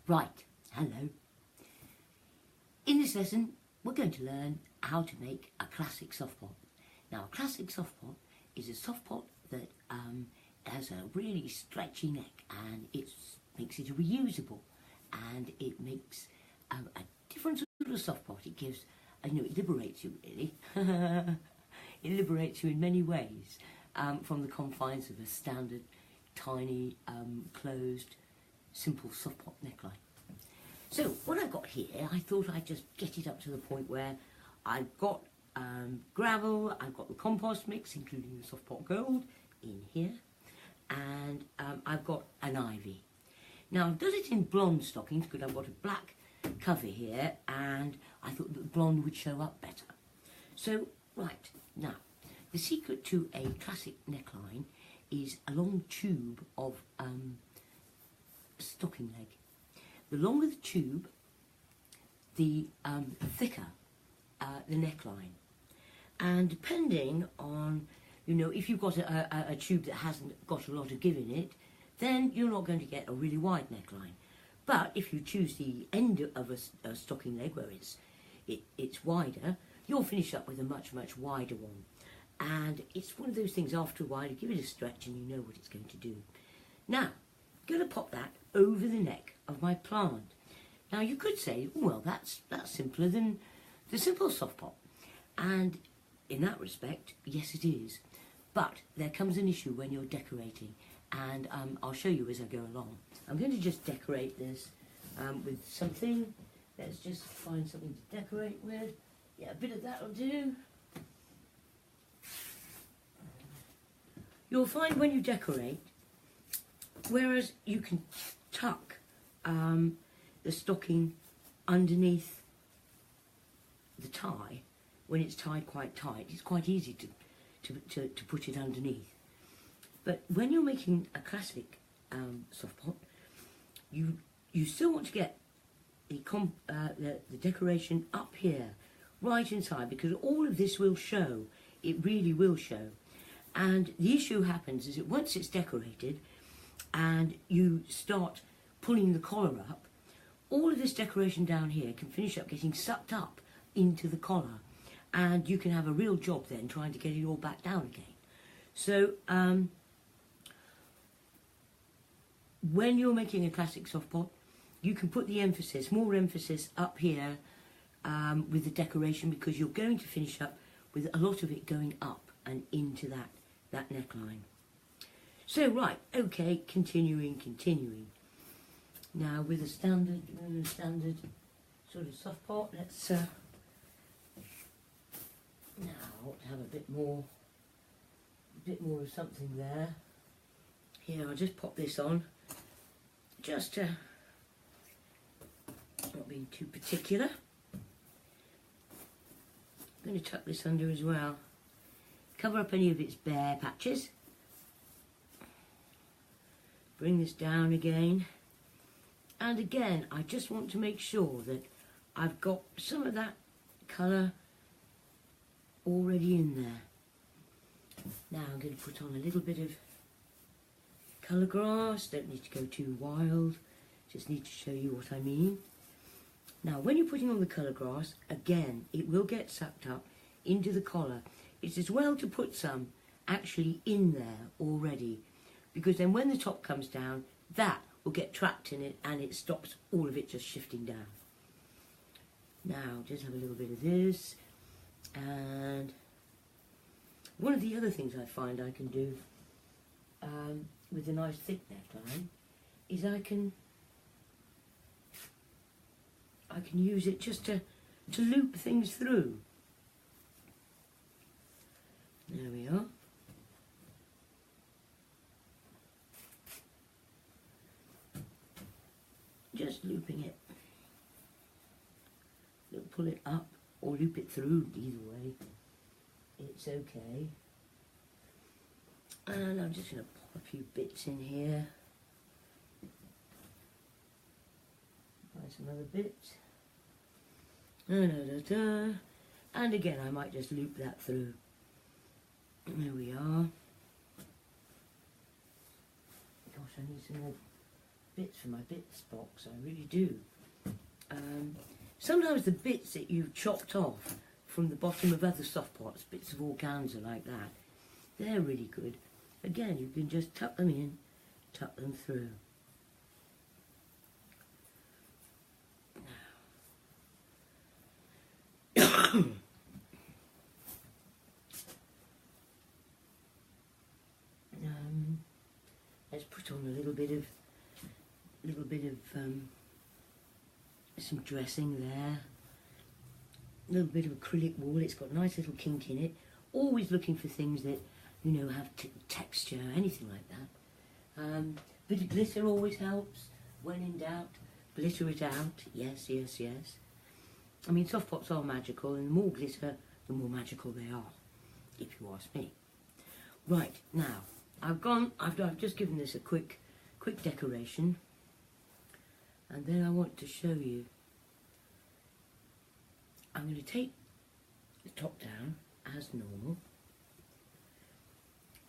Right, hello. In this lesson, we're going to learn how to make a classic softpot. Now, a classic softpot is a softpot that has a really stretchy neck, and it makes it reusable, and it makes a different sort of softpot. It gives, it liberates you really. It liberates you in many ways from the confines of a standard, tiny, closed, simple softpot neckline. So what I've got here, I thought I'd just get it up to the point where I've got gravel, I've got the compost mix, including the softpot gold, in here, and I've got an ivy. Now I've done it in blonde stockings because I've got a black cover here, and I thought that the blonde would show up better. So, right, now, the secret to a classic neckline is a long tube of stocking leg. The longer the tube, the thicker the neckline. And depending on, if you've got a tube that hasn't got a lot of give in it, then you're not going to get a really wide neckline. But if you choose the end of a stocking leg where it's wider, you'll finish up with a much, much wider one. And it's one of those things, after a while, you give it a stretch and you know what it's going to do. Now, I'm going to pop that over the neck of my plant. Now, you could say, well, that's simpler than the simple softpot. And in that respect, yes, it is. But there comes an issue when you're decorating, and I'll show you as I go along. I'm going to just decorate this with something. Let's just find something to decorate with. Yeah, a bit of that will do. You'll find when you decorate, whereas you can tuck the stocking underneath the tie, when it's tied quite tight, it's quite easy to put it underneath. But when you're making a classic softpot, you still want to get the decoration up here, right inside, because all of this will show. It really will show. And the issue happens is that once it's decorated and you start pulling the collar up, all of this decoration down here can finish up getting sucked up into the collar, and you can have a real job then trying to get it all back down again. So when you're making a classic softpot, you can put the emphasis, more emphasis up here with the decoration, because you're going to finish up with a lot of it going up and into that neckline. So right, okay, continuing. Now with a standard sort of softpot, let's now have a bit more of something there. Here, I'll just pop this on, just to not being too particular. I'm going to tuck this under as well. Cover up any of its bare patches. Bring this down again. And again, I just want to make sure that I've got some of that colour already in there. Now I'm going to put on a little bit of colour grass. Don't need to go too wild. Just need to show you what I mean. Now when you're putting on the colour grass, again, it will get sucked up into the collar. It's as well to put some actually in there already, because then when the top comes down, that will get trapped in it and it stops all of it just shifting down. Now just have a little bit of this, and one of the other things I find I can do with a nice thick neckline is I can use it just to loop things through. There we are. Just looping it. Pull it up or loop it through, either way. It's okay. And I'm just going to pop a few bits in here. Find some other bits. And again, I might just loop that through. There we are. Gosh, I need some more bits for my bits box, I really do. Sometimes the bits that you've chopped off from the bottom of other soft pots, bits of organza like that, they're really good. Again, you can just tuck them in, tuck them through. Let's put on a little bit of some dressing there. A little bit of acrylic wool. It's got a nice little kink in it. Always looking for things that, you know, have texture, anything like that. Bit of glitter always helps. When in doubt, glitter it out. Yes, yes, yes. I mean, soft pots are magical, and the more glitter, the more magical they are, if you ask me. Right, now, I've just given this a quick decoration, and then I want to show you. I'm going to take the top down as normal.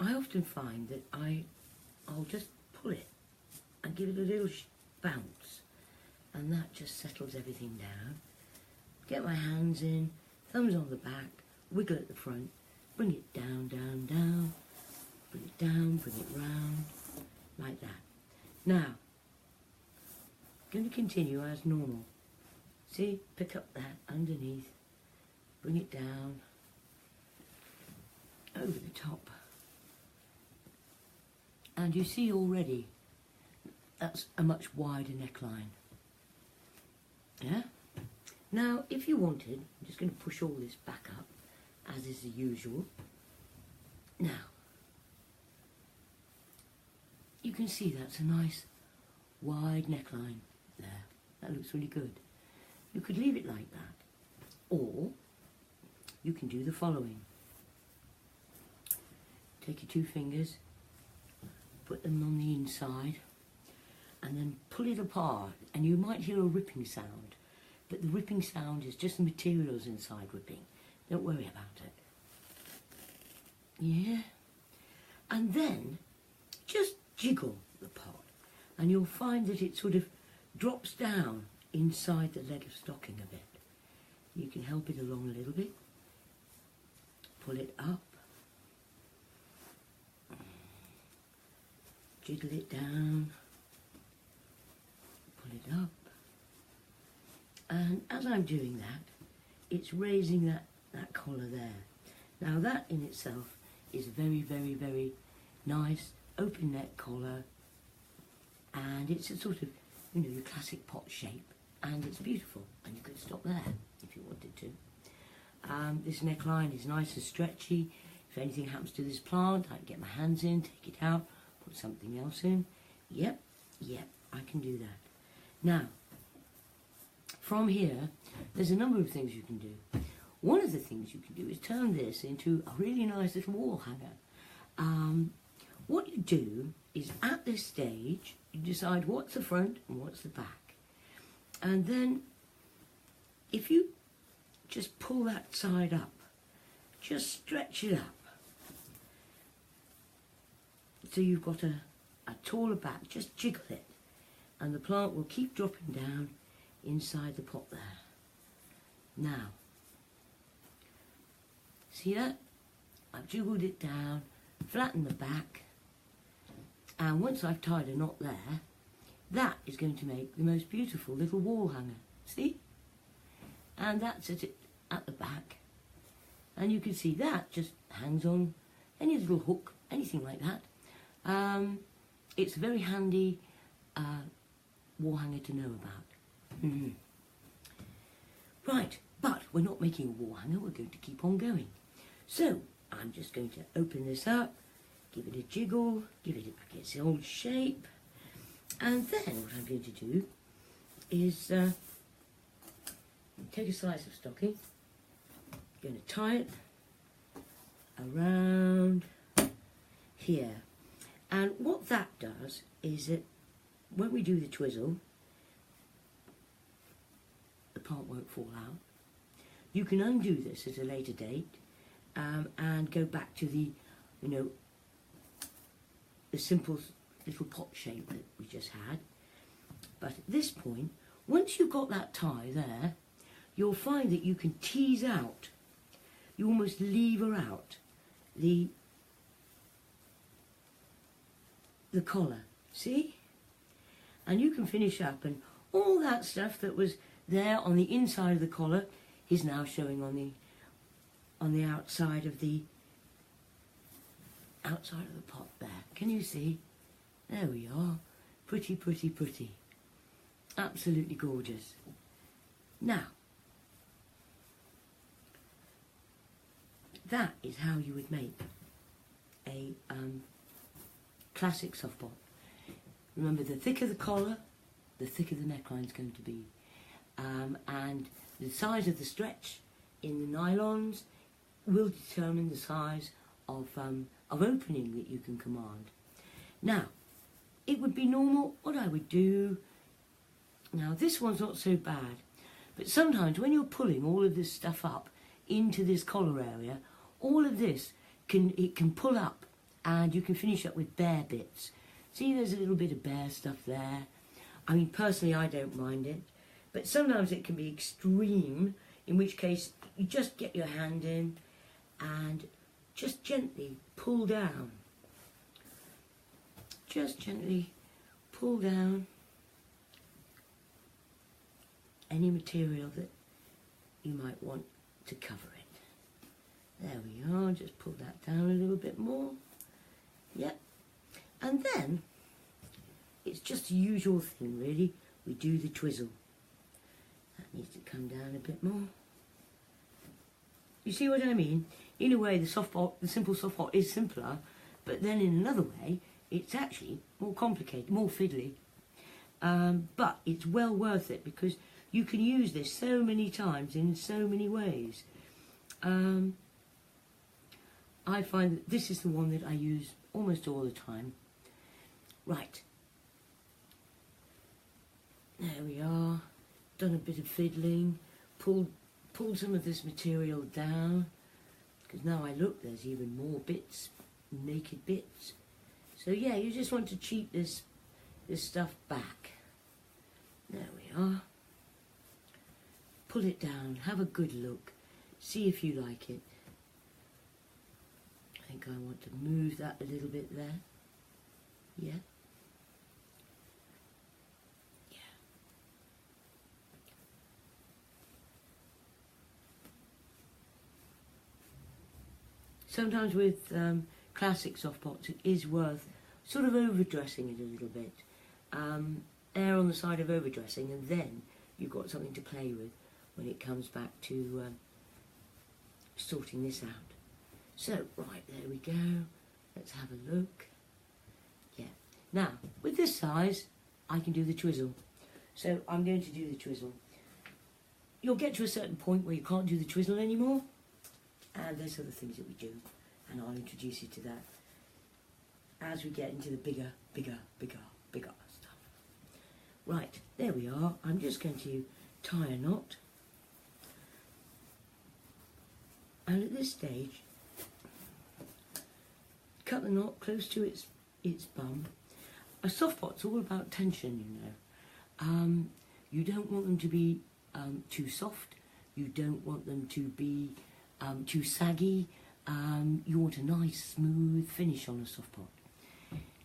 I often find that I'll just pull it and give it a little bounce, and that just settles everything down. Get my hands in, thumbs on the back, wiggle at the front, bring it down, down, down, bring it down, bring it round, like that. Now, I'm going to continue as normal. See, pick up that underneath, bring it down, over the top. And you see already, that's a much wider neckline. Yeah? Now, if you wanted, I'm just going to push all this back up, as is the usual. Now, you can see that's a nice wide neckline there. That looks really good. You could leave it like that, or you can do the following. Take your 2 fingers, put them on the inside, and then pull it apart, and you might hear a ripping sound, but the ripping sound is just the materials inside ripping. Don't worry about it. Yeah? And then just jiggle the pot, and you'll find that it sort of drops down inside the leg of stocking a bit. You can help it along a little bit. Pull it up. Jiggle it down. Pull it up. And as I'm doing that, it's raising that collar there. Now that in itself is very, very, very nice open neck collar, and it's a sort of, you know, your classic pot shape, and it's beautiful, and you could stop there if you wanted to. This neckline is nice and stretchy. If anything happens to this plant, I can get my hands in, take it out, put something else in. Yep, I can do that. Now, from here, there's a number of things you can do. One of the things you can do is turn this into a really nice little wall hanger. What you do is, at this stage, you decide what's the front and what's the back. And then, if you just pull that side up, just stretch it up, so you've got a taller back, just jiggle it, and the plant will keep dropping down inside the pot there. Now, see that? I've jiggled it down, flattened the back, and once I've tied a knot there, that is going to make the most beautiful little wall hanger. See? And that's it at the back. And you can see that just hangs on any little hook, anything like that. It's a very handy wall hanger to know about. Right, but we're not making a wall hanger, we're going to keep on going. So, I'm just going to open this up, give it a jiggle, give it back its old shape, and then what I'm going to do is take a slice of stocking, going to tie it around here. And what that does is that when we do the twizzle, the part won't fall out. You can undo this at a later date and go back to the, you know, the simple little pot shape that we just had. But at this point, once you've got that tie there, you'll find that you can tease out, you almost lever out the collar, see? And you can finish up, and all that stuff that was there on the inside of the collar is now showing on the outside of the pot there. Can you see? There we are. Pretty, pretty, pretty. Absolutely gorgeous. Now, that is how you would make a classic soft pot. Remember, the thicker the collar, the thicker the neckline is going to be. And the size of the stretch in the nylons will determine the size of opening that you can command. Now, it would be normal, what I would do, now this one's not so bad, but sometimes when you're pulling all of this stuff up into this collar area, all of this can pull up and you can finish up with bare bits. See, there's a little bit of bare stuff there. I mean, personally, I don't mind it, but sometimes it can be extreme, in which case you just get your hand in and just gently pull down. Just gently pull down any material that you might want to cover it. There we are, just pull that down a little bit more. Yep. And then, it's just the usual thing really, we do the twizzle. That needs to come down a bit more. You see what I mean? In a way, the simple soft pot is simpler, but then in another way, it's actually more complicated, more fiddly. But it's well worth it because you can use this so many times in so many ways. I find that this is the one that I use almost all the time. Right. There we are. Done a bit of fiddling. Pulled some of this material down. Because now I look, there's even more bits, naked bits. So yeah, you just want to cheat this stuff back. There we are. Pull it down, have a good look, see if you like it. I think I want to move that a little bit there. Yeah. Yeah. Sometimes with classic soft pots, it is worth sort of overdressing it a little bit. Err on the side of overdressing, and then you've got something to play with when it comes back to sorting this out. So, right, there we go. Let's have a look. Yeah. Now, with this size, I can do the twizzle. So, I'm going to do the twizzle. You'll get to a certain point where you can't do the twizzle anymore, and there's other things that we do, and I'll introduce you to that as we get into the bigger stuff. Right, there we are. I'm just going to tie a knot. And at this stage, cut the knot close to its bum. A soft pot's all about tension, you know. You don't want them to be too soft. You don't want them to be too saggy. You want a nice, smooth finish on a soft pot.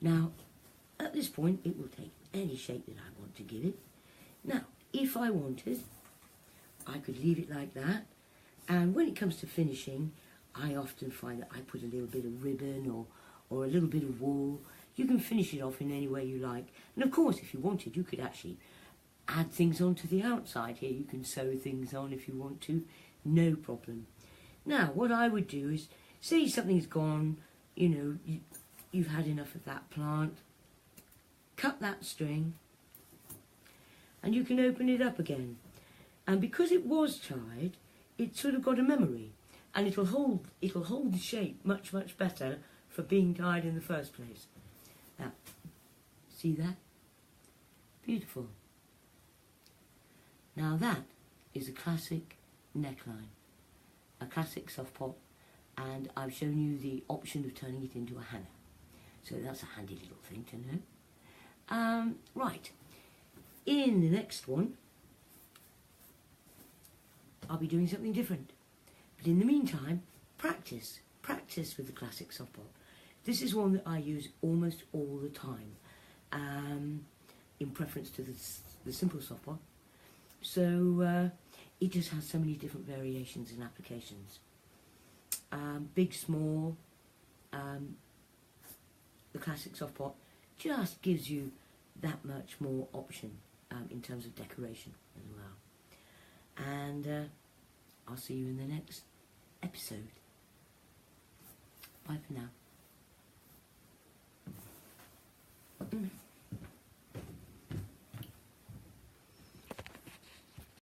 Now, at this point, it will take any shape that I want to give it. Now, if I wanted, I could leave it like that. And when it comes to finishing, I often find that I put a little bit of ribbon or a little bit of wool. You can finish it off in any way you like. And of course, if you wanted, you could actually add things onto the outside here. You can sew things on if you want to, no problem. Now, what I would do is, say something's gone, you know, you've had enough of that plant, cut that string, and you can open it up again. And because it was tied, it's sort of got a memory, and it'll hold the shape much better for being tied in the first place. Now, see that? Beautiful. Now that is a classic neckline, a classic soft pot, and I've shown you the option of turning it into a hanger. So that's a handy little thing to know. Right, in the next one, I'll be doing something different. But in the meantime, practice with the classic softpot. This is one that I use almost all the time, in preference to the simple softpot. So it just has so many different variations and applications. Big, small, the classic softpot just gives you that much more option in terms of decoration as well. And I'll see you in the next episode. Bye for now.